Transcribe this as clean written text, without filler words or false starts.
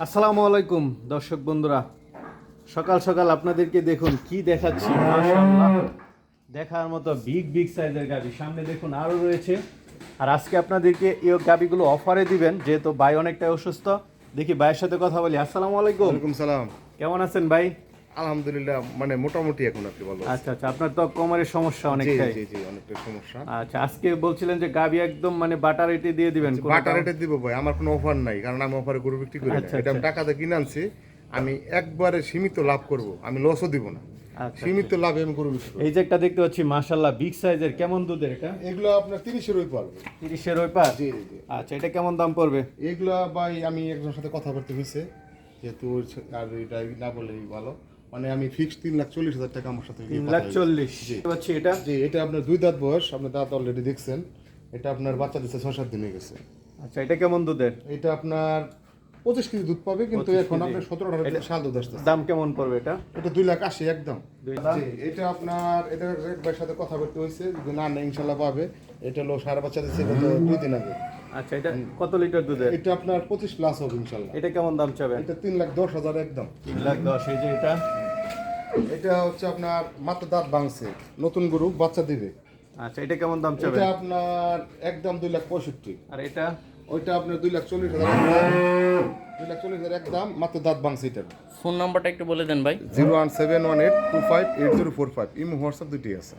আসসালামু আলাইকুম দর্শক বন্ধুরা, সকাল সকাল আপনাদেরকে দেখুন কি দেখাচ্ছি। মাশাআল্লাহ, দেখার মতো বিগ বিগ সাইজের গাবি সামনে দেখুন আরও রয়েছে। আর আজকে আপনাদেরকে এই গাবিগুলো অফারে দিবেন, যেহেতু ভাই অনেকটাই অসুস্থ। দেখি ভাইয়ের সাথে কথা বলি। আসসালামু আলাইকুম। ওয়ালাইকুম সালাম। কেমন আছেন ভাই? আলহামদুলিল্লাহ, মানে মোটামুটি এখন আর কি বলো। আচ্ছা আচ্ছা, আপনার তো কোমরের সমস্যা জি অনেকটাই। জি জি, অনেকটা সমস্যা। আচ্ছা, আজকে বলছিলেন যে গাবি একদম মানে বাটার রেটে দিয়ে দিবেন। কোনো বাটার দাম- রেটে দিব ভাই, আমার কোনো অফার নাই, কারণ আমি অফারে গরু বিক্রি করি না। আচ্ছা, এটা আমি আচ্ছা। টাকাতে কিনে আনছি, আমি একবারে সীমিত লাভ করব, আমি লসও দিব না। আচ্ছা, সীমিত লাভে আমি গরু বিক্রি করি। এই যে একটা দেখতে পাচ্ছি মাশাআল্লাহ বিগ সাইজের, কেমন দুধের এটা? এগুলো আপনার 30-এর ওই পারবে। 30-এর ওই পার। জি জি। আচ্ছা, এটা কেমন দাম পড়বে? এগুলা ভাই আমি একজনের সাথে কথা বলতে হয়েছে, যেহেতু আর এটা না বললেই ভালো, মানে আমি ফিক্সড 3,40,000 টাকা আমার সাথে কথা হয়েছে। 3,40,000 জি। দেখতে পাচ্ছি এটা। জি, এটা আপনার 2 দাঁত বয়স, আপনার দাঁত অলরেডি দেখছেন। এটা আপনার বাচ্চা দিচ্ছে 6-7 দিন হয়ে গেছে। আচ্ছা, এটা কেমন দুধের? এটা আপনার 25 কেজি দুধ পাবে, কিন্তু 25 এখন কেজি। আপনার 17-18 সাল দুধ আসতেছে। দাম কেমন পড়বে এটা? এটা 2,80,000 একদম। দুই লাখ? জি, এটা আপনার এটা রেট ভাইয়ের সাথে কথা বলতে হয়েছে, যদি না নেয় ইনশাল্লাহ পাবে। এটা হলো সারা বাচ্চা দিচ্ছে গত 2 দিন আগে। আচ্ছা, এটা কত লিটার দুধের? এটা আপনার 25 প্লাস হবে ইনশাল্লাহ। এটা কেমন দাম চাবেন? এটা 3,10,000 একদম। 3,10,000। এই যে এটা, এটা হচ্ছে আপনার মাত্র দাঁত ভাঙছে, নতুন গরু বাচ্চা দিবে। আচ্ছা, এটা কেমন দাম চাবেন? এটা আপনার একদম 2,65,000। আর এটা? ওইটা আপনার 2,40,000 2,40,000 একদম, মাত্র দাঁত ভাঙছে এটার। ফোন নাম্বারটা একটু বলে দেন ভাই। 01718258045, ইমো হোয়াটসঅ্যাপ দুটি আছে।